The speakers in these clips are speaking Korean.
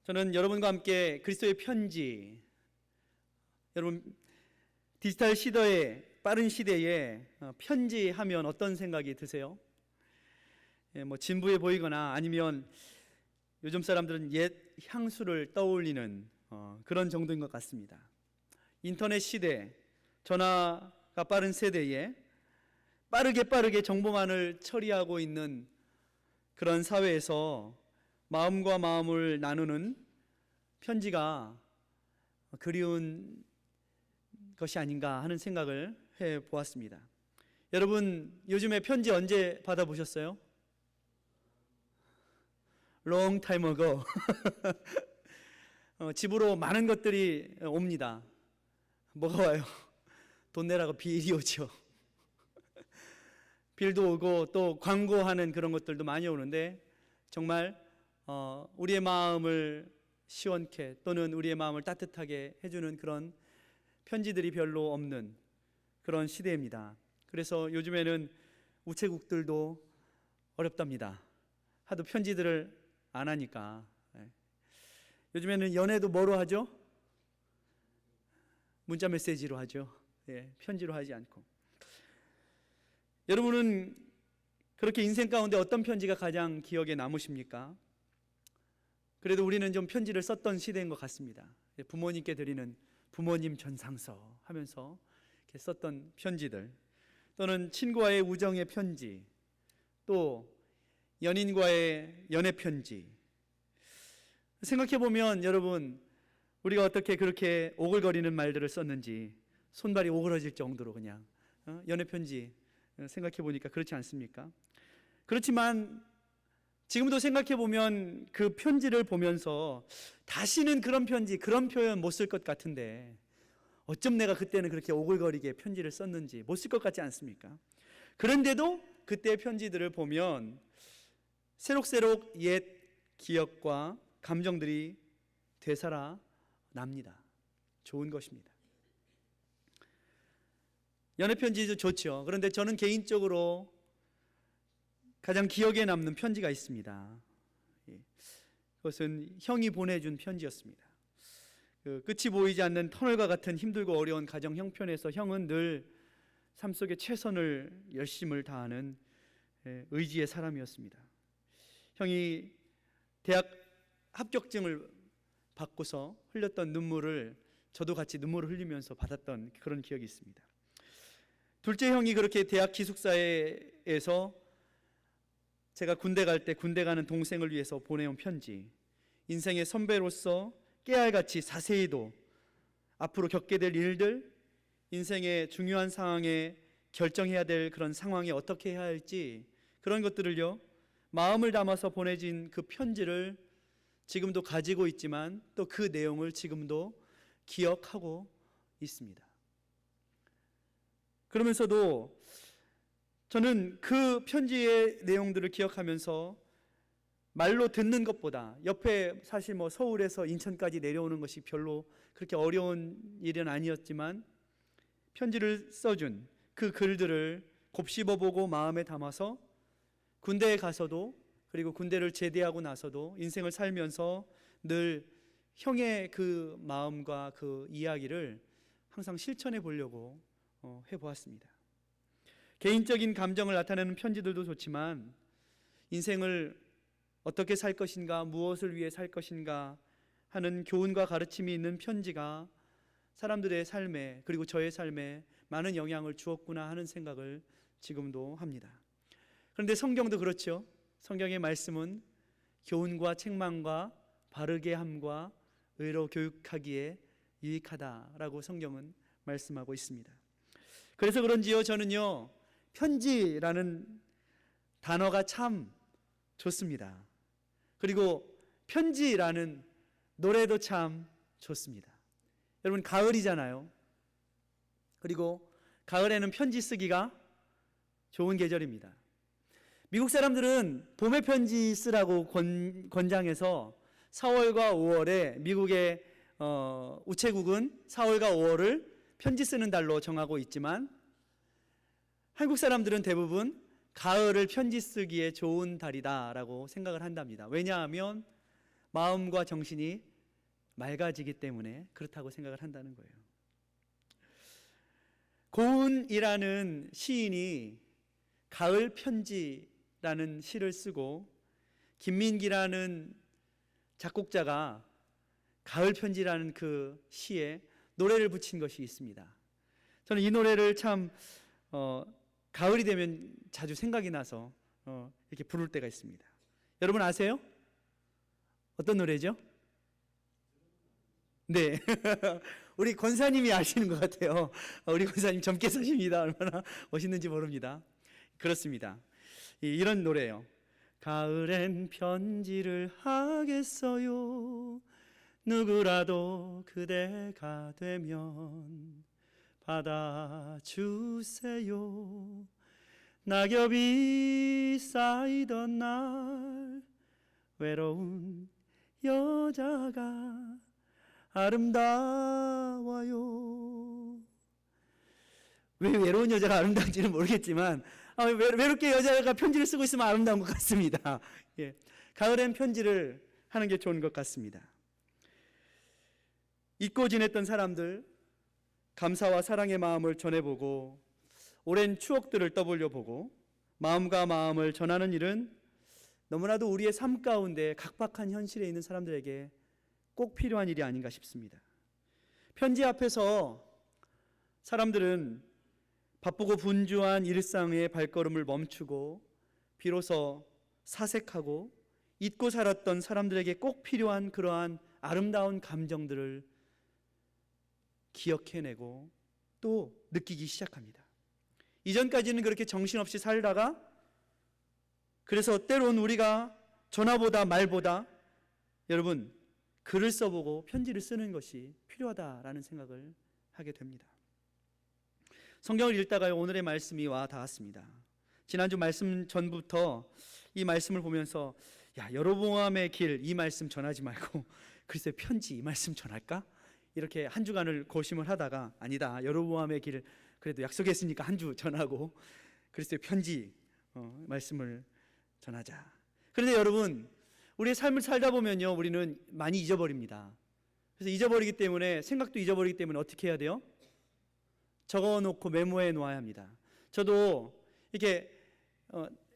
저는 여러분과 함께 그리스도의 편지, 여러분 디지털 시대에, 빠른 시대에 편지하면 어떤 생각이 드세요? 진부해 보이거나 아니면 요즘 사람들은 옛 향수를 떠올리는 그런 정도인 것 같습니다. 인터넷 시대, 전화가 빠른 세대에 빠르게 정보만을 처리하고 있는 그런 사회에서 마음과 마음을 나누는 편지가 그리운 것이 아닌가 하는 생각을 해 보았습니다. 여러분, 요즘에 편지 언제 받아보셨어요? Long time ago. 집으로 많은 것들이 옵니다. 뭐가 와요? 돈 내라고 비일이 오죠. 빌도 오고 또 광고하는 그런 것들도 많이 오는데, 정말 우리의 마음을 시원케 또는 우리의 마음을 따뜻하게 해주는 그런 편지들이 별로 없는 그런 시대입니다. 그래서 요즘에는 우체국들도 어렵답니다. 하도 편지들을 안 하니까. 요즘에는 연애도 뭐로 하죠? 문자 메시지로 하죠. 편지로 하지 않고. 여러분은 그렇게 인생 가운데 어떤 편지가 가장 기억에 남으십니까? 그래도 우리는 좀 편지를 썼던 시대인 것 같습니다. 부모님께 드리는 부모님 전상서 하면서 이렇게 썼던 편지들, 또는 친구와의 우정의 편지, 또 연인과의 연애 편지. 생각해보면 여러분, 우리가 어떻게 그렇게 오글거리는 말들을 썼는지 손발이 오그러질 정도로 그냥 연애 편지 생각해보니까 그렇지 않습니까? 그렇지만 지금도 생각해보면 그 편지를 보면서 다시는 그런 편지, 그런 표현 못 쓸 것 같은데 어쩜 내가 그때는 그렇게 오글거리게 편지를 썼는지 못 쓸 것 같지 않습니까? 그런데도 그때의 편지들을 보면 새록새록 옛 기억과 감정들이 되살아 납니다. 좋은 것입니다. 연애 편지도 좋죠. 그런데 저는 개인적으로 가장 기억에 남는 편지가 있습니다. 그것은 형이 보내준 편지였습니다. 끝이 보이지 않는 터널과 같은 힘들고 어려운 가정 형편에서 형은 늘 삶 속에 최선을 열심을 다하는 의지의 사람이었습니다. 형이 대학 합격증을 받고서 흘렸던 눈물을 저도 같이 눈물을 흘리면서 받았던 그런 기억이 있습니다. 둘째 형이 그렇게 대학 기숙사에서 제가 군대 갈 때 군대 가는 동생을 위해서 보내온 편지, 인생의 선배로서 깨알같이 자세히도 앞으로 겪게 될 일들, 인생의 중요한 상황에 결정해야 될 그런 상황에 어떻게 해야 할지, 그런 것들을요, 마음을 담아서 보내진 그 편지를 지금도 가지고 있지만 또 그 내용을 지금도 기억하고 있습니다. 그러면서도 저는 그 편지의 내용들을 기억하면서 말로 듣는 것보다, 옆에 사실 서울에서 인천까지 내려오는 것이 별로 그렇게 어려운 일은 아니었지만 편지를 써준 그 글들을 곱씹어보고 마음에 담아서 군대에 가서도, 그리고 군대를 제대하고 나서도 인생을 살면서 늘 형의 그 마음과 그 이야기를 항상 실천해 보려고 해보았습니다. 개인적인 감정을 나타내는 편지들도 좋지만 인생을 어떻게 살 것인가, 무엇을 위해 살 것인가 하는 교훈과 가르침이 있는 편지가 사람들의 삶에, 그리고 저의 삶에 많은 영향을 주었구나 하는 생각을 지금도 합니다. 그런데 성경도 그렇죠. 성경의 말씀은 교훈과 책망과 바르게 함과 의로 교육하기에 유익하다라고 성경은 말씀하고 있습니다. 그래서 그런지요, 저는요, 편지라는 단어가 참 좋습니다. 그리고 편지라는 노래도 참 좋습니다. 여러분, 가을이잖아요. 그리고 가을에는 편지 쓰기가 좋은 계절입니다. 미국 사람들은 봄에 편지 쓰라고 권장해서 4월과 5월에 미국의 우체국은 4월과 5월을 편지 쓰는 달로 정하고 있지만 한국 사람들은 대부분 가을을 편지 쓰기에 좋은 달이다라고 생각을 한답니다. 왜냐하면 마음과 정신이 맑아지기 때문에 그렇다고 생각을 한다는 거예요. 고운이라는 시인이 가을 편지라는 시를 쓰고 김민기라는 작곡자가 가을 편지라는 그 시에 노래를 붙인 것이 있습니다. 저는 이 노래를 참 가을이 되면 자주 생각이 나서 이렇게 부를 때가 있습니다. 여러분 아세요? 어떤 노래죠? 네. 우리 권사님이 아시는 것 같아요. 우리 권사님 젊게 사십니다. 얼마나 멋있는지 모릅니다. 그렇습니다. 이런 노래예요. 가을엔 편지를 하겠어요. 누구라도 그대가 되면 받아주세요. 낙엽이 쌓이던 날 외로운 여자가 아름다워요. 왜 외로운 여자가 아름다운지는 모르겠지만 외롭게 여자가 편지를 쓰고 있으면 아름다운 것 같습니다. 예. 가을엔 편지를 하는 게 좋은 것 같습니다. 잊고 지냈던 사람들, 감사와 사랑의 마음을 전해보고 오랜 추억들을 떠올려보고 마음과 마음을 전하는 일은 너무나도 우리의 삶 가운데 각박한 현실에 있는 사람들에게 꼭 필요한 일이 아닌가 싶습니다. 편지 앞에서 사람들은 바쁘고 분주한 일상의 발걸음을 멈추고 비로소 사색하고 잊고 살았던 사람들에게 꼭 필요한 그러한 아름다운 감정들을 기억해내고 또 느끼기 시작합니다. 이전까지는 그렇게 정신없이 살다가 그래서 때론 우리가 전화보다 말보다 여러분 글을 써보고 편지를 쓰는 것이 필요하다라는 생각을 하게 됩니다. 성경을 읽다가 오늘의 말씀이 와 닿았습니다. 지난주 말씀 전부터 이 말씀을 보면서 여로보암의 길 이 말씀 전하지 말고 글쎄 편지 이 말씀 전할까? 이렇게 한 주간을 고심을 하다가 아니다. 여로보암의 길 그래도 약속했으니까 한 주 전하고 글쎄 편지 말씀을 전하자. 그런데 여러분 우리의 삶을 살다 보면요 우리는 많이 잊어버립니다. 그래서 잊어버리기 때문에 생각도 잊어버리기 때문에 어떻게 해야 돼요? 적어놓고 메모해 놓아야 합니다. 저도 이렇게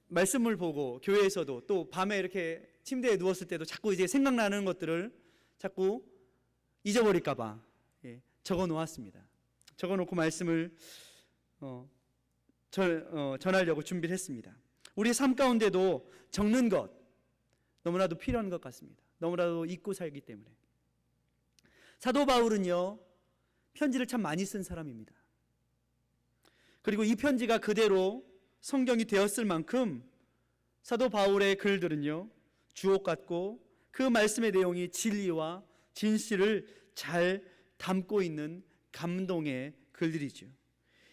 말씀을 보고 교회에서도 또 밤에 이렇게 침대에 누웠을 때도 자꾸 이제 생각나는 것들을 자꾸 잊어버릴까봐 적어 놓았습니다. 적어 놓고 말씀을 전하려고 준비를 했습니다. 우리의 삶 가운데도 적는 것 너무나도 필요한 것 같습니다. 너무나도 잊고 살기 때문에. 사도 바울은요 편지를 참 많이 쓴 사람입니다. 그리고 이 편지가 그대로 성경이 되었을 만큼 사도 바울의 글들은요 주옥 같고 그 말씀의 내용이 진리와 진실을 잘 담고 있는 감동의 글들이죠.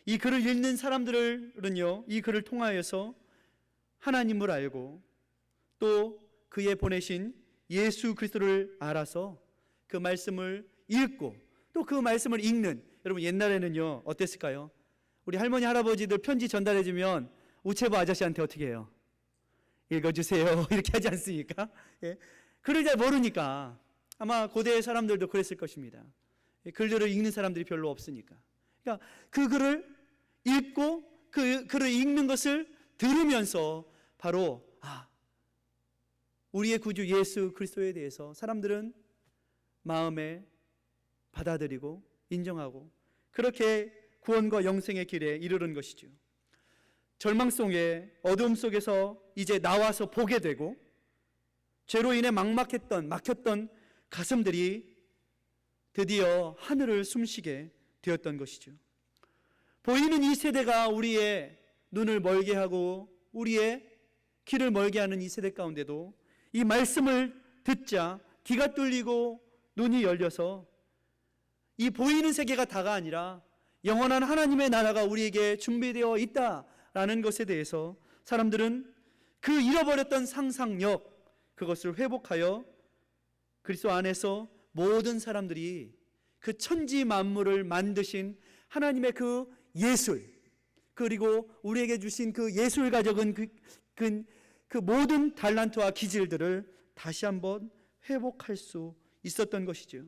이 글을 읽는 사람들은요 이 글을 통하여서 하나님을 알고 또 그의 보내신 예수 그리스도를 알아서 그 말씀을 읽고 또 그 말씀을 읽는, 여러분 옛날에는요 어땠을까요? 우리 할머니 할아버지들 편지 전달해주면 우체부 아저씨한테 어떻게 해요? 읽어주세요 이렇게 하지 않습니까? 예. 글을 잘 모르니까 아마 고대 사람들도 그랬을 것입니다. 글들을 읽는 사람들이 별로 없으니까. 그러니까 그 글을 읽고 그 글을 읽는 것을 들으면서 바로 우리의 구주 예수 그리스도에 대해서 사람들은 마음에 받아들이고 인정하고 그렇게 구원과 영생의 길에 이르는 것이죠. 절망 속에 어둠 속에서 이제 나와서 보게 되고 죄로 인해 막혔던 가슴들이 드디어 하늘을 숨쉬게 되었던 것이죠. 보이는 이 세대가 우리의 눈을 멀게 하고 우리의 길을 멀게 하는 이 세대 가운데도 이 말씀을 듣자 귀가 뚫리고 눈이 열려서 이 보이는 세계가 다가 아니라 영원한 하나님의 나라가 우리에게 준비되어 있다라는 것에 대해서 사람들은 그 잃어버렸던 상상력 그것을 회복하여 그리스도 안에서 모든 사람들이 그 천지 만물을 만드신 하나님의 그 예술 그리고 우리에게 주신 그 예술 가적은 그 모든 달란트와 기질들을 다시 한번 회복할 수 있었던 것이죠.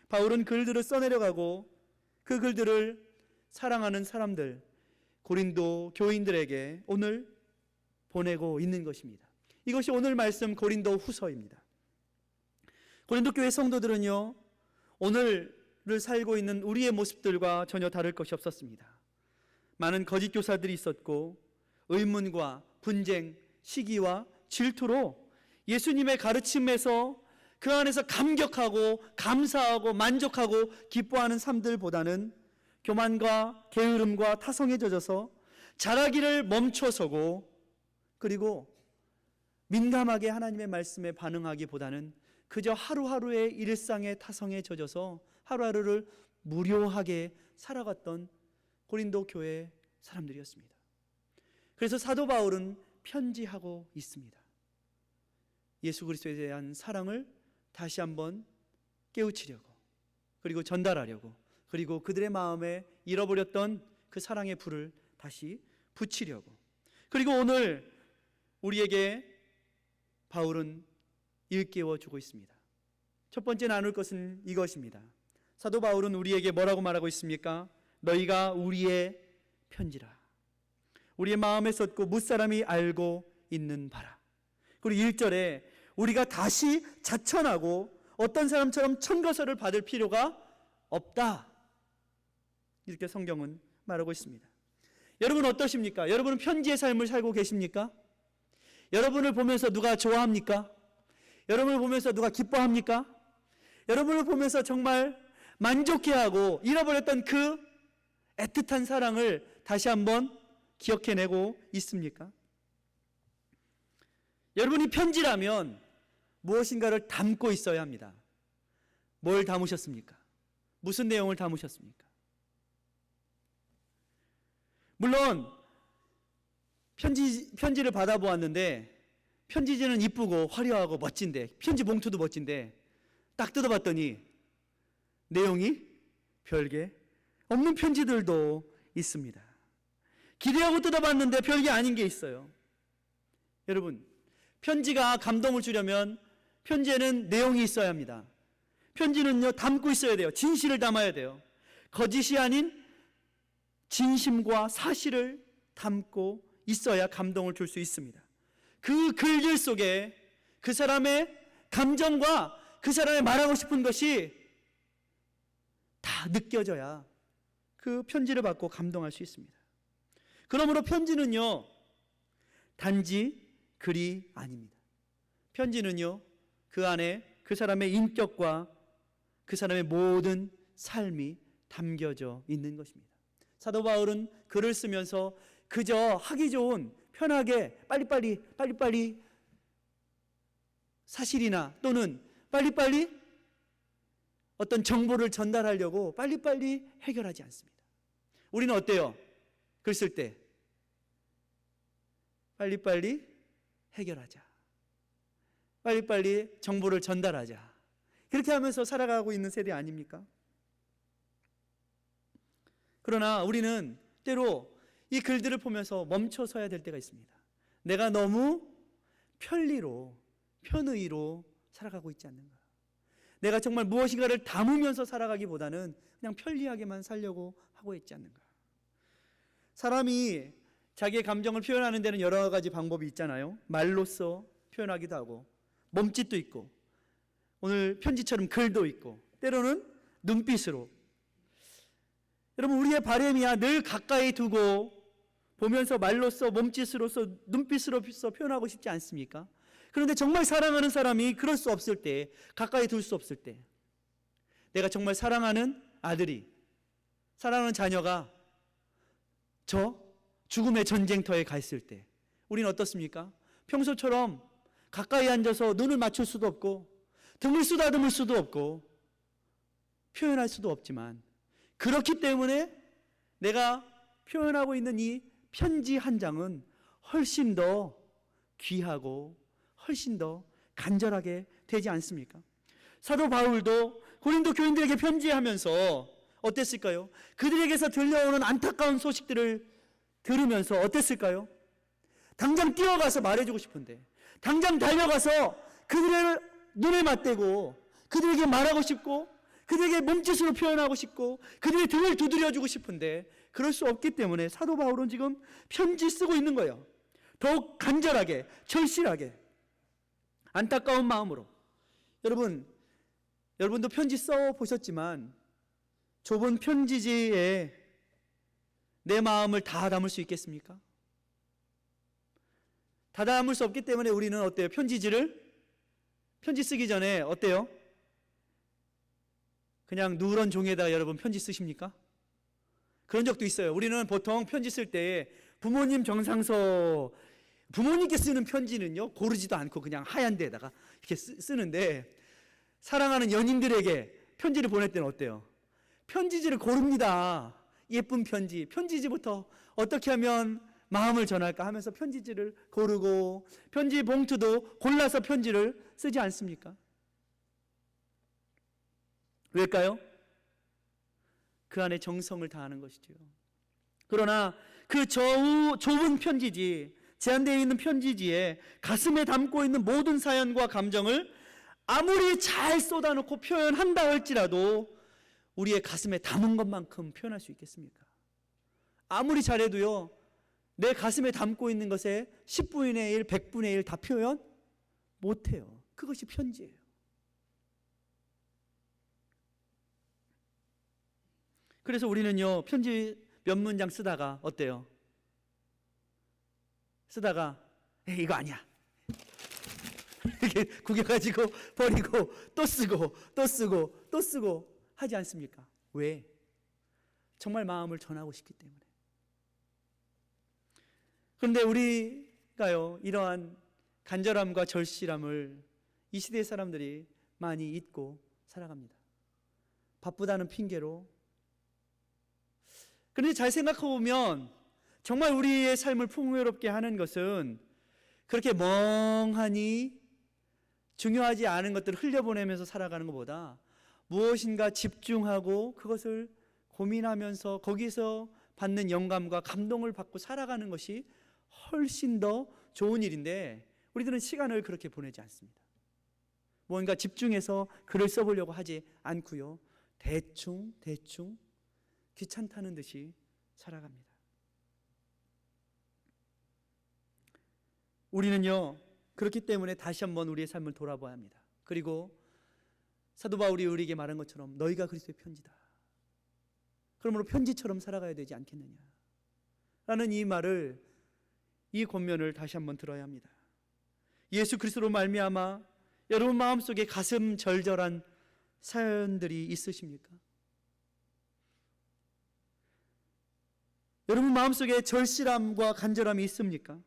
바울은 글들을 써내려가고 그 글들을 사랑하는 사람들, 고린도 교인들에게 오늘 보내고 있는 것입니다. 이것이 오늘 말씀 고린도 후서입니다. 고린도 교회 성도들은요, 오늘을 살고 있는 우리의 모습들과 전혀 다를 것이 없었습니다. 많은 거짓 교사들이 있었고 의문과 분쟁, 시기와 질투로 예수님의 가르침에서 그 안에서 감격하고 감사하고 만족하고 기뻐하는 삶들보다는 교만과 게으름과 타성에 젖어서 자라기를 멈춰서고, 그리고 민감하게 하나님의 말씀에 반응하기보다는 그저 하루하루의 일상의 타성에 젖어서 하루하루를 무료하게 살아갔던 고린도 교회 사람들이었습니다. 그래서 사도 바울은 편지하고 있습니다. 예수 그리스도에 대한 사랑을 다시 한번 깨우치려고, 그리고 전달하려고, 그리고 그들의 마음에 잃어버렸던 그 사랑의 불을 다시 붙이려고, 그리고 오늘 우리에게 바울은 일깨워주고 있습니다. 첫 번째 나눌 것은 이것입니다. 사도 바울은 우리에게 뭐라고 말하고 있습니까? 너희가 우리의 편지라. 우리의 마음에 썼고 무사람이 알고 있는 바라. 그리고 1절에 우리가 다시 자천하고 어떤 사람처럼 천거설을 받을 필요가 없다, 이렇게 성경은 말하고 있습니다. 여러분 어떠십니까? 여러분은 편지의 삶을 살고 계십니까? 여러분을 보면서 누가 좋아합니까? 여러분을 보면서 누가 기뻐합니까? 여러분을 보면서 정말 만족해하고 잃어버렸던 그 애틋한 사랑을 다시 한번 기억해내고 있습니까? 여러분이 편지라면 무엇인가를 담고 있어야 합니다. 뭘 담으셨습니까? 무슨 내용을 담으셨습니까? 물론 편지를 받아보았는데 편지지는 이쁘고 화려하고 멋진데, 편지 봉투도 멋진데 딱 뜯어봤더니 내용이 별게 없는 편지들도 있습니다. 기대하고 뜯어봤는데 별게 아닌 게 있어요. 여러분, 편지가 감동을 주려면 편지에는 내용이 있어야 합니다. 편지는요, 담고 있어야 돼요. 진실을 담아야 돼요. 거짓이 아닌 진심과 사실을 담고 있어야 감동을 줄 수 있습니다. 그 글들 속에 그 사람의 감정과 그 사람의 말하고 싶은 것이 다 느껴져야 그 편지를 받고 감동할 수 있습니다. 그러므로 편지는요, 단지 글이 아닙니다. 편지는요, 그 안에 그 사람의 인격과 그 사람의 모든 삶이 담겨져 있는 것입니다. 사도 바울은 글을 쓰면서 그저 하기 좋은, 편하게 빨리빨리 사실이나 또는 빨리빨리 어떤 정보를 전달하려고 빨리빨리 해결하지 않습니다. 우리는 어때요? 글 쓸 때 빨리빨리 해결하자, 빨리빨리 정보를 전달하자, 그렇게 하면서 살아가고 있는 세대 아닙니까? 그러나 우리는 때로 이 글들을 보면서 멈춰서야 될 때가 있습니다. 내가 너무 편리로, 편의로 살아가고 있지 않는가? 내가 정말 무엇인가를 담으면서 살아가기보다는 그냥 편리하게만 살려고 하고 있지 않는가? 사람이 자기의 감정을 표현하는 데는 여러 가지 방법이 있잖아요. 말로써 표현하기도 하고, 몸짓도 있고, 오늘 편지처럼 글도 있고, 때로는 눈빛으로. 여러분, 우리의 바람이야 늘 가까이 두고 보면서 말로써, 몸짓으로서, 눈빛으로서 표현하고 싶지 않습니까? 그런데 정말 사랑하는 사람이 그럴 수 없을 때, 가까이 둘 수 없을 때, 내가 정말 사랑하는 아들이, 사랑하는 자녀가 저 죽음의 전쟁터에 가 있을 때 우리는 어떻습니까? 평소처럼 가까이 앉아서 눈을 맞출 수도 없고 등을 쓰다듬을 수도 없고 표현할 수도 없지만, 그렇기 때문에 내가 표현하고 있는 이 편지 한 장은 훨씬 더 귀하고 훨씬 더 간절하게 되지 않습니까? 사도 바울도 고린도 교인들에게 편지하면서 어땠을까요? 그들에게서 들려오는 안타까운 소식들을 들으면서 어땠을까요? 당장 뛰어가서 말해주고 싶은데, 당장 달려가서 그들을 눈에 맞대고 그들에게 말하고 싶고 그들에게 몸짓으로 표현하고 싶고 그들의 등을 두드려주고 싶은데 그럴 수 없기 때문에 사도 바울은 지금 편지 쓰고 있는 거예요. 더욱 간절하게, 절실하게, 안타까운 마음으로. 여러분도 편지 써보셨지만 좁은 편지지에 내 마음을 다 담을 수 있겠습니까? 다 담을 수 없기 때문에 우리는 어때요? 편지 쓰기 전에 어때요? 그냥 누런 종이에다가 여러분 편지 쓰십니까? 그런 적도 있어요. 우리는 보통 편지 쓸 때 부모님 정상서, 부모님께 쓰는 편지는요 고르지도 않고 그냥 하얀 데에다가 이렇게 쓰는데, 사랑하는 연인들에게 편지를 보낼 때는 어때요? 편지지를 고릅니다. 예쁜 편지지부터 어떻게 하면 마음을 전할까 하면서 편지지를 고르고 편지 봉투도 골라서 편지를 쓰지 않습니까? 왜일까요? 그 안에 정성을 다하는 것이죠. 그러나 그 좁은 편지지, 제한되어 있는 편지지에 가슴에 담고 있는 모든 사연과 감정을 아무리 잘 쏟아놓고 표현한다 할지라도 우리의 가슴에 담은 것만큼 표현할 수 있겠습니까? 아무리 잘해도요, 내 가슴에 담고 있는 것에 10분의 1, 100분의 1 다 표현 못해요. 그것이 편지예요. 그래서 우리는요, 편지 몇 문장 쓰다가 어때요? 쓰다가 이거 아니야, 이렇게 구겨가지고 버리고 또 쓰고 또 쓰고 또 쓰고 하지 않습니까? 왜? 정말 마음을 전하고 싶기 때문에. 그런데 우리가요, 이러한 간절함과 절실함을 이 시대의 사람들이 많이 잊고 살아갑니다. 바쁘다는 핑계로. 그런데 잘 생각해보면 정말 우리의 삶을 풍요롭게 하는 것은 그렇게 멍하니 중요하지 않은 것들을 흘려보내면서 살아가는 것보다 무엇인가 집중하고 그것을 고민하면서 거기서 받는 영감과 감동을 받고 살아가는 것이 훨씬 더 좋은 일인데, 우리들은 시간을 그렇게 보내지 않습니다. 뭔가 집중해서 글을 써보려고 하지 않고요, 대충 귀찮다는 듯이 살아갑니다. 우리는요, 그렇기 때문에 다시 한번 우리의 삶을 돌아봐야 합니다. 그리고 사도 바울이 우리에게 말한 것처럼 너희가 그리스도의 편지다, 그러므로 편지처럼 살아가야 되지 않겠느냐 라는 이 말을, 이 권면을 다시 한번 들어야 합니다. 예수 그리스도로 말미암아 여러분 마음속에 가슴 절절한 사연들이 있으십니까? 여러분 마음속에 절실함과 간절함이 있습니까?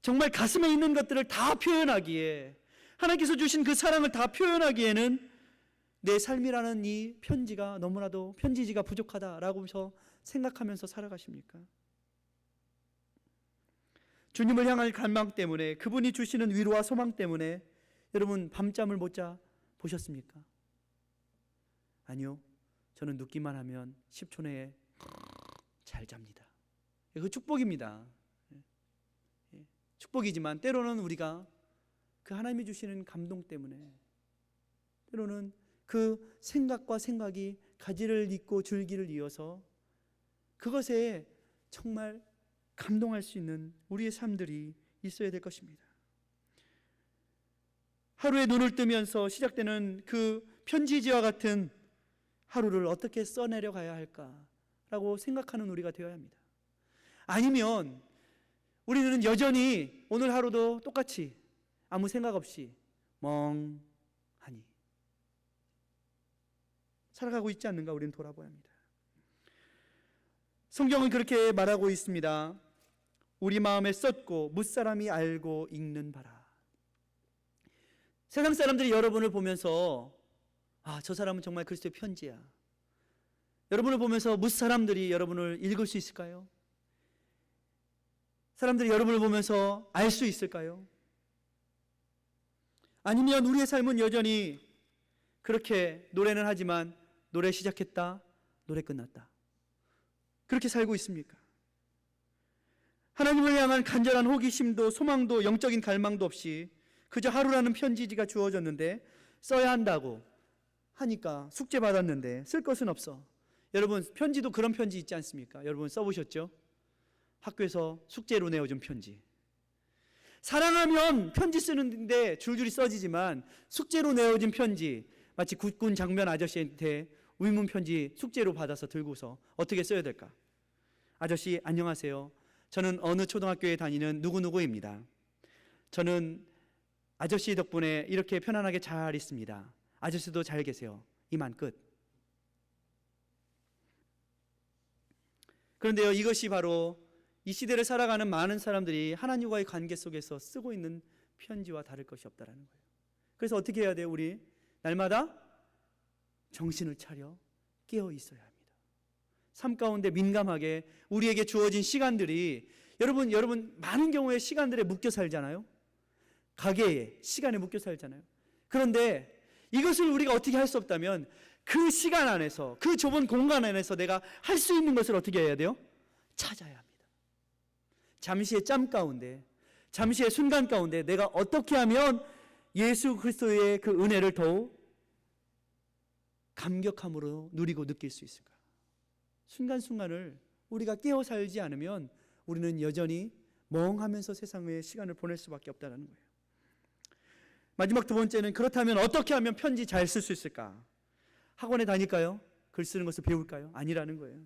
정말 가슴에 있는 것들을 다 표현하기에, 하나님께서 주신 그 사랑을 다 표현하기에는 내 삶이라는 이 편지가 너무나도 편지지가 부족하다라고 생각하면서 살아가십니까? 주님을 향할 갈망 때문에, 그분이 주시는 위로와 소망 때문에 여러분 밤잠을 못 자 보셨습니까? 아니요, 저는 눕기만 하면 10초 내에 잘 잡니다. 그 축복입니다. 축복이지만 때로는 우리가 그 하나님이 주시는 감동 때문에, 때로는 그 생각이 가지를 잇고 줄기를 이어서 그것에 정말 감동할 수 있는 우리의 삶들이 있어야 될 것입니다. 하루에 눈을 뜨면서 시작되는 그 편지지와 같은 하루를 어떻게 써내려 가야 할까라고 생각하는 우리가 되어야 합니다. 아니면 우리는 여전히 오늘 하루도 똑같이 아무 생각 없이 멍하니 살아가고 있지 않는가, 우리는 돌아봐야 합니다. 성경은 그렇게 말하고 있습니다. 우리 마음에 썼고 무사람이 알고 읽는 바라. 세상 사람들이 여러분을 보면서 저 사람은 정말 그리스도의 편지야, 여러분을 보면서 무사람들이 여러분을 읽을 수 있을까요? 사람들이 여러분을 보면서 알 수 있을까요? 아니면 우리의 삶은 여전히 그렇게 노래는 하지만 노래 시작했다, 노래 끝났다, 그렇게 살고 있습니까? 하나님을 향한 간절한 호기심도 소망도 영적인 갈망도 없이 그저 하루라는 편지지가 주어졌는데 써야 한다고 하니까 숙제 받았는데 쓸 것은 없어. 여러분, 편지도 그런 편지 있지 않습니까? 여러분 써보셨죠? 학교에서 숙제로 내어준 편지. 사랑하면 편지 쓰는데 줄줄이 써지지만 숙제로 내어진 편지, 마치 국군 장면 아저씨한테 의문 편지 숙제로 받아서 들고서 어떻게 써야 될까? 아저씨 안녕하세요. 저는 어느 초등학교에 다니는 누구누구입니다. 저는 아저씨 덕분에 이렇게 편안하게 잘 있습니다. 아저씨도 잘 계세요. 이만 끝. 그런데요, 이것이 바로 이 시대를 살아가는 많은 사람들이 하나님과의 관계 속에서 쓰고 있는 편지와 다를 것이 없다는 거예요. 그래서 어떻게 해야 돼요? 우리 날마다 정신을 차려 깨어 있어야 합니다. 삶 가운데 민감하게 우리에게 주어진 시간들이, 여러분 많은 경우에 시간들에 묶여 살잖아요. 가게에 시간에 묶여 살잖아요. 그런데 이것을 우리가 어떻게 할 수 없다면 그 시간 안에서, 그 좁은 공간 안에서 내가 할 수 있는 것을 어떻게 해야 돼요? 찾아야 합니다. 잠시의 짬 가운데, 잠시의 순간 가운데 내가 어떻게 하면 예수 그리스도의 그 은혜를 더욱 감격함으로 누리고 느낄 수 있을까? 순간순간을 우리가 깨어 살지 않으면 우리는 여전히 멍하면서 세상의 시간을 보낼 수밖에 없다는 거예요. 마지막 두 번째는, 그렇다면 어떻게 하면 편지 잘 쓸 수 있을까? 학원에 다닐까요? 글 쓰는 것을 배울까요? 아니라는 거예요.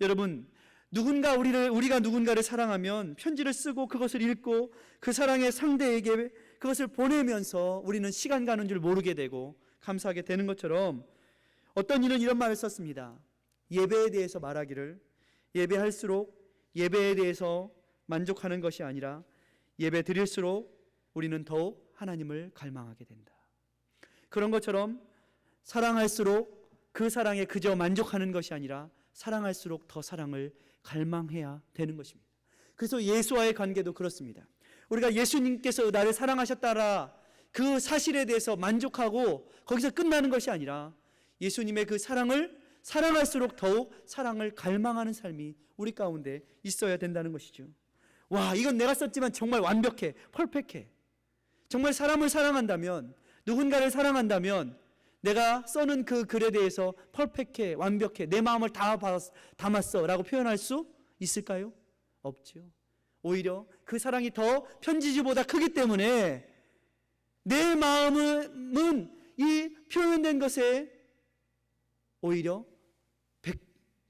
여러분, 우리가 누군가를 사랑하면 편지를 쓰고 그것을 읽고 그 사랑의 상대에게 그것을 보내면서 우리는 시간 가는 줄 모르게 되고 감사하게 되는 것처럼, 어떤 이는 이런 말을 썼습니다. 예배에 대해서 말하기를, 예배할수록 예배에 대해서 만족하는 것이 아니라 예배 드릴수록 우리는 더욱 하나님을 갈망하게 된다. 그런 것처럼 사랑할수록 그 사랑에 그저 만족하는 것이 아니라 사랑할수록 더 사랑을 갈망해야 되는 것입니다. 그래서 예수와의 관계도 그렇습니다. 우리가 예수님께서 나를 사랑하셨다라 그 사실에 대해서 만족하고 거기서 끝나는 것이 아니라 예수님의 그 사랑을 사랑할수록 더욱 사랑을 갈망하는 삶이 우리 가운데 있어야 된다는 것이죠. 와, 이건 내가 썼지만 정말 완벽해, 퍼펙해. 정말 사람을 사랑한다면, 누군가를 사랑한다면 내가 써는 그 글에 대해서 퍼펙해, 완벽해, 내 마음을 다 담았어 라고 표현할 수 있을까요? 없죠. 오히려 그 사랑이 더 편지지보다 크기 때문에 내 마음은 이 표현된 것에 오히려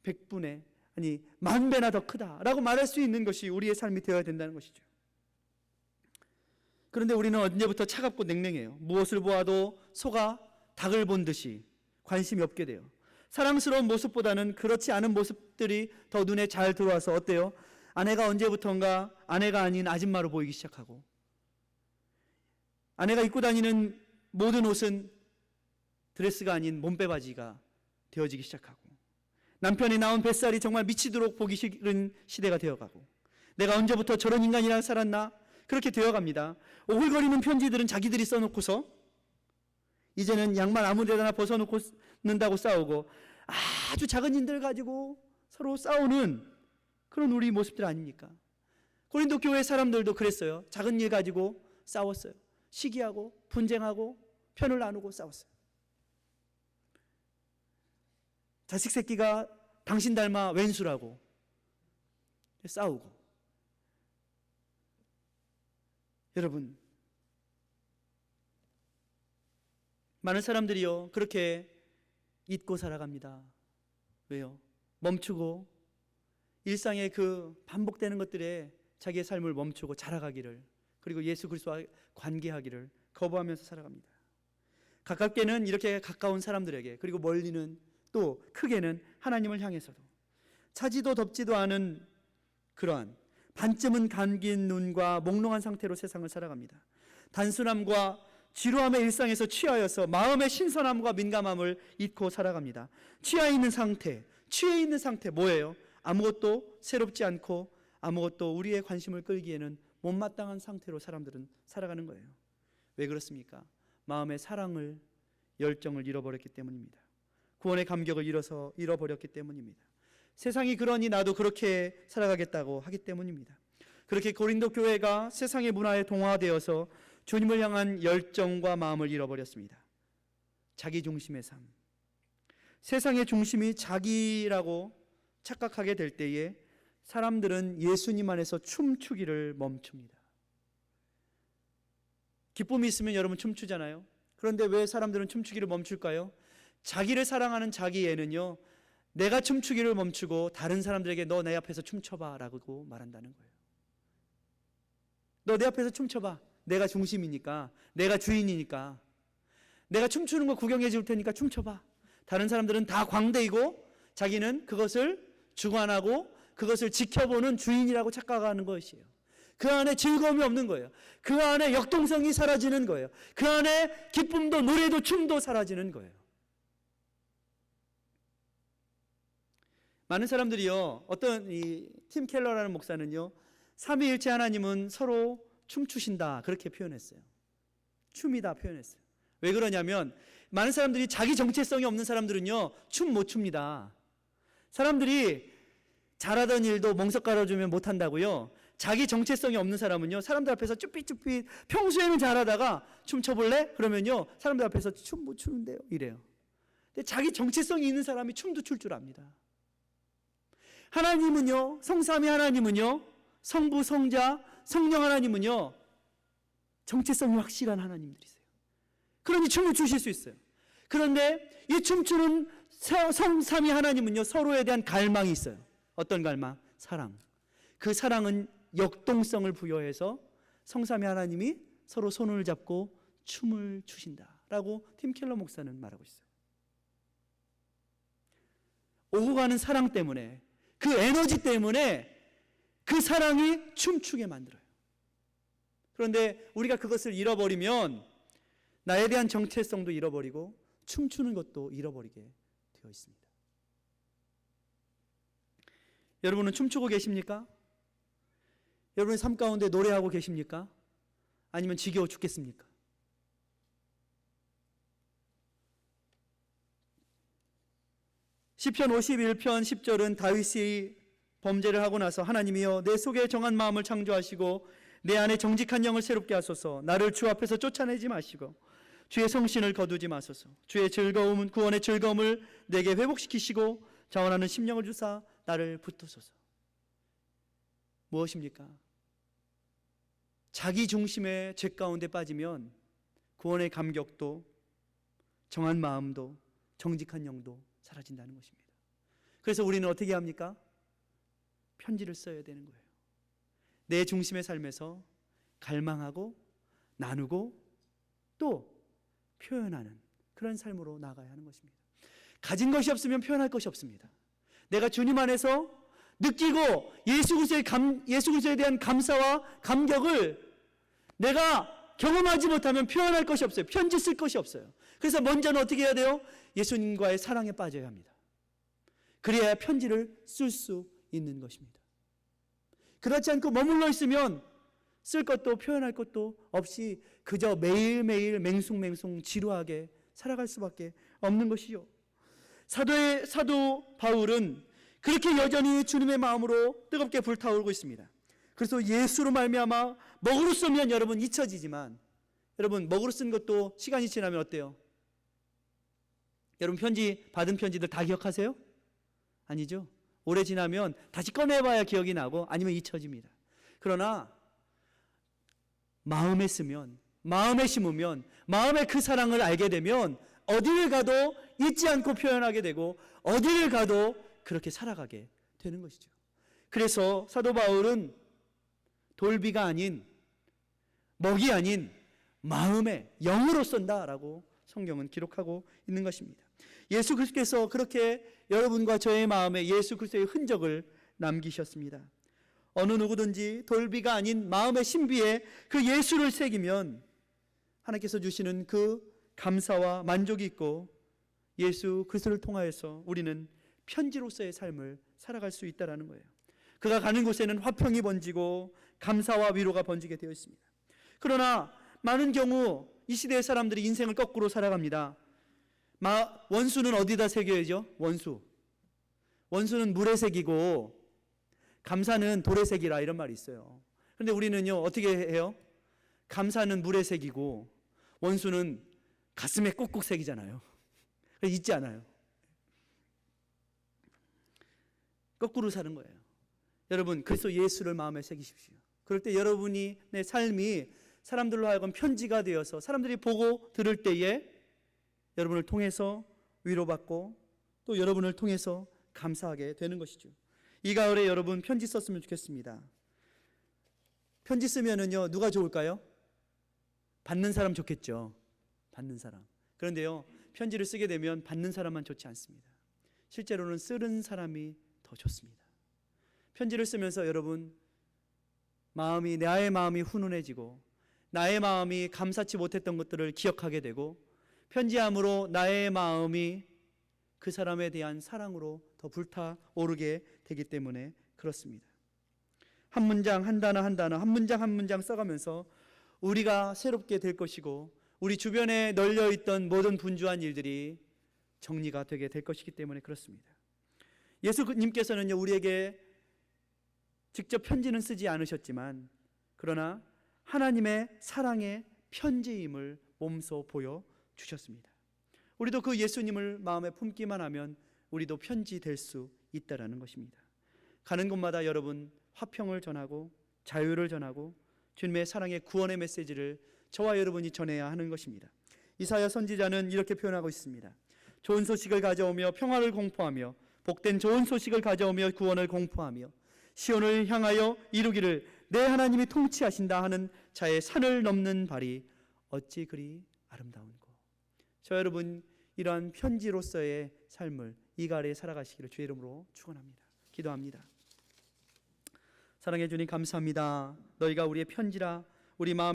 100분의 아니 10,000배나 더 크다라고 말할 수 있는 것이 우리의 삶이 되어야 된다는 것이죠. 그런데 우리는 언제부터 차갑고 냉랭해요. 무엇을 보아도 소가 닭을 본 듯이 관심이 없게 돼요. 사랑스러운 모습보다는 그렇지 않은 모습들이 더 눈에 잘 들어와서 어때요? 아내가 언제부턴가 아내가 아닌 아줌마로 보이기 시작하고, 아내가 입고 다니는 모든 옷은 드레스가 아닌 몸빼바지가 되어지기 시작하고, 남편이 낳은 뱃살이 정말 미치도록 보기 싫은 시대가 되어가고, 내가 언제부터 저런 인간이랑 살았나? 그렇게 되어갑니다. 오글거리는 편지들은 자기들이 써놓고서 이제는 양말 아무 데나 벗어놓고 는다고 싸우고, 아주 작은 일들 가지고 서로 싸우는 그런 우리 모습들 아닙니까? 고린도 교회 사람들도 그랬어요. 작은 일 가지고 싸웠어요. 시기하고 분쟁하고 편을 나누고 싸웠어요. 자식 새끼가 당신 닮아 왼수라고 싸우고. 여러분, 많은 사람들이요 그렇게 잊고 살아갑니다. 왜요? 멈추고 일상의 그 반복되는 것들에 자기의 삶을 멈추고 자라가기를, 그리고 예수 그리스도와 관계하기를 거부하면서 살아갑니다. 가깝게는 이렇게 가까운 사람들에게, 그리고 멀리는 또 크게는 하나님을 향해서도 차지도 덥지도 않은 그러한 반쯤은 감긴 눈과 몽롱한 상태로 세상을 살아갑니다. 단순함과 지루함의 일상에서 취하여서 마음의 신선함과 민감함을 잊고 살아갑니다. 취해 있는 상태 뭐예요? 아무것도 새롭지 않고 아무것도 우리의 관심을 끌기에는 못마땅한 상태로 사람들은 살아가는 거예요. 왜 그렇습니까? 마음의 사랑을, 열정을 잃어버렸기 때문입니다. 구원의 감격을 잃어버렸기 때문입니다. 세상이 그러니 나도 그렇게 살아가겠다고 하기 때문입니다. 그렇게 고린도 교회가 세상의 문화에 동화되어서 주님을 향한 열정과 마음을 잃어버렸습니다. 자기 중심의 삶. 세상의 중심이 자기라고 착각하게 될 때에 사람들은 예수님 안에서 춤추기를 멈춥니다. 기쁨이 있으면 여러분 춤추잖아요. 그런데 왜 사람들은 춤추기를 멈출까요? 자기를 사랑하는 자기애는요, 내가 춤추기를 멈추고 다른 사람들에게 너 내 앞에서 춤춰봐 라고 말한다는 거예요. 너 내 앞에서 춤춰봐. 내가 중심이니까, 내가 주인이니까, 내가 춤추는 거 구경해 줄 테니까 춤춰봐. 다른 사람들은 다 광대이고 자기는 그것을 주관하고 그것을 지켜보는 주인이라고 착각하는 것이에요. 그 안에 즐거움이 없는 거예요. 그 안에 역동성이 사라지는 거예요. 그 안에 기쁨도 노래도 춤도 사라지는 거예요. 많은 사람들이요, 어떤 이 팀 켈러라는 목사는요, 삼위일체 하나님은 서로 춤추신다 그렇게 표현했어요. 춤이다 표현했어요. 왜 그러냐면 많은 사람들이 자기 정체성이 없는 사람들은요, 춤 못 춥니다. 사람들이 잘하던 일도 멍석 깔아주면 못한다고요. 자기 정체성이 없는 사람은요, 사람들 앞에서 쭈삣쭈삣 평소에는 잘하다가 춤춰볼래? 그러면요, 사람들 앞에서 춤 못 추는데요 이래요. 근데 자기 정체성이 있는 사람이 춤도 출 줄 압니다. 하나님은요, 성삼위 하나님은요, 성부, 성자, 성령 하나님은요, 정체성이 확실한 하나님들이세요. 그러니 춤을 추실 수 있어요. 그런데 이 춤추는 성삼위 하나님은요, 서로에 대한 갈망이 있어요. 어떤 갈망? 사랑. 그 사랑은 역동성을 부여해서 성삼위 하나님이 서로 손을 잡고 춤을 추신다라고 팀 켈러 목사는 말하고 있어요. 오고 가는 사랑 때문에, 그 에너지 때문에 그 사랑이 춤추게 만들어요. 그런데 우리가 그것을 잃어버리면 나에 대한 정체성도 잃어버리고 춤추는 것도 잃어버리게 되어 있습니다. 여러분은 춤추고 계십니까? 여러분의 삶 가운데 노래하고 계십니까? 아니면 지겨워 죽겠습니까? 시편 51편 10절은 다윗이 범죄를 하고 나서 하나님이여 내 속에 정한 마음을 창조하시고 내 안에 정직한 영을 새롭게 하소서. 나를 주 앞에서 쫓아내지 마시고 주의 성신을 거두지 마소서. 주의 즐거움은 구원의 즐거움을 내게 회복시키시고 자원하는 심령을 주사 나를 붙드소서. 무엇입니까? 자기 중심의 죄 가운데 빠지면 구원의 감격도 정한 마음도 정직한 영도 사라진다는 것입니다. 그래서 우리는 어떻게 합니까? 편지를 써야 되는 거예요. 내 중심의 삶에서 갈망하고 나누고 또 표현하는 그런 삶으로 나가야 하는 것입니다. 가진 것이 없으면 표현할 것이 없습니다. 내가 주님 안에서 느끼고 예수 그리스도에 대한 감사와 감격을 내가 경험하지 못하면 표현할 것이 없어요. 편지 쓸 것이 없어요. 그래서 먼저는 어떻게 해야 돼요? 예수님과의 사랑에 빠져야 합니다. 그래야 편지를 쓸 수 있는 것입니다. 그렇지 않고 머물러 있으면 쓸 것도 표현할 것도 없이 그저 매일매일 맹숭맹숭 지루하게 살아갈 수밖에 없는 것이요. 사도 바울은 그렇게 여전히 주님의 마음으로 뜨겁게 불타오르고 있습니다. 그래서 예수로 말미암아 먹으로 쓰면 여러분 잊혀지지만, 여러분 먹으로 쓴 것도 시간이 지나면 어때요? 여러분 받은 편지들 다 기억하세요? 아니죠. 오래 지나면 다시 꺼내봐야 기억이 나고 아니면 잊혀집니다. 그러나 마음에 쓰면, 마음에 심으면, 마음에 그 사랑을 알게 되면 어디를 가도 잊지 않고 표현하게 되고 어디를 가도 그렇게 살아가게 되는 것이죠. 그래서 사도 바울은 돌비가 아닌, 먹이 아닌 마음에 영으로 쓴다라고 성경은 기록하고 있는 것입니다. 예수 그리스도께서 그렇게 여러분과 저의 마음에 예수 그리스도의 흔적을 남기셨습니다. 어느 누구든지 돌비가 아닌 마음의 신비에 그 예수를 새기면 하나님께서 주시는 그 감사와 만족이 있고 예수 그리스도를 통하여서 우리는 편지로서의 삶을 살아갈 수 있다는 거예요. 그가 가는 곳에는 화평이 번지고 감사와 위로가 번지게 되어 있습니다. 그러나 많은 경우 이 시대의 사람들이 인생을 거꾸로 살아갑니다. 원수는 어디다 새겨야죠? 원수는 물에 새기고 감사는 돌에 새기라, 이런 말이 있어요. 그런데 우리는요 어떻게 해요? 감사는 물에 새기고 원수는 가슴에 꾹꾹 새기잖아요. 잊지 않아요. 거꾸로 사는 거예요. 여러분, 그래서 예수를 마음에 새기십시오. 그럴 때 여러분이 내 삶이 사람들로 하여금 편지가 되어서 사람들이 보고 들을 때에 여러분을 통해서 위로받고 또 여러분을 통해서 감사하게 되는 것이죠. 이 가을에 여러분 편지 썼으면 좋겠습니다. 편지 쓰면은요, 누가 좋을까요? 받는 사람 좋겠죠. 받는 사람. 그런데요, 편지를 쓰게 되면 받는 사람만 좋지 않습니다. 실제로는 쓰는 사람이 더 좋습니다. 편지를 쓰면서 여러분 나의 마음이 훈훈해지고 나의 마음이 감사치 못했던 것들을 기억하게 되고 편지함으로 나의 마음이 그 사람에 대한 사랑으로 더 불타오르게 되기 때문에 그렇습니다. 한 문장 한 단어 한 단어 한 문장 한 문장 써가면서 우리가 새롭게 될 것이고 우리 주변에 널려있던 모든 분주한 일들이 정리가 되게 될 것이기 때문에 그렇습니다. 예수님께서는요, 우리에게 직접 편지는 쓰지 않으셨지만 그러나 하나님의 사랑의 편지임을 몸소 보여주셨습니다. 우리도 그 예수님을 마음에 품기만 하면 우리도 편지 될 수 있다라는 것입니다. 가는 곳마다 여러분 화평을 전하고 자유를 전하고 주님의 사랑의 구원의 메시지를 저와 여러분이 전해야 하는 것입니다. 이사야 선지자는 이렇게 표현하고 있습니다. 좋은 소식을 가져오며 평화를 공포하며 복된 좋은 소식을 가져오며 구원을 공포하며 시온을 향하여 이루기를 내 하나님이 통치하신다 하는 자의 산을 넘는 발이 어찌 그리 아름다운고. 저 여러분 이러한 편지로서의 삶을 이 가을에 살아가시기를 주의 이름으로 축원합니다. 기도합니다. 사랑해 주님 감사합니다. 너희가 우리의 편지라 우리 마음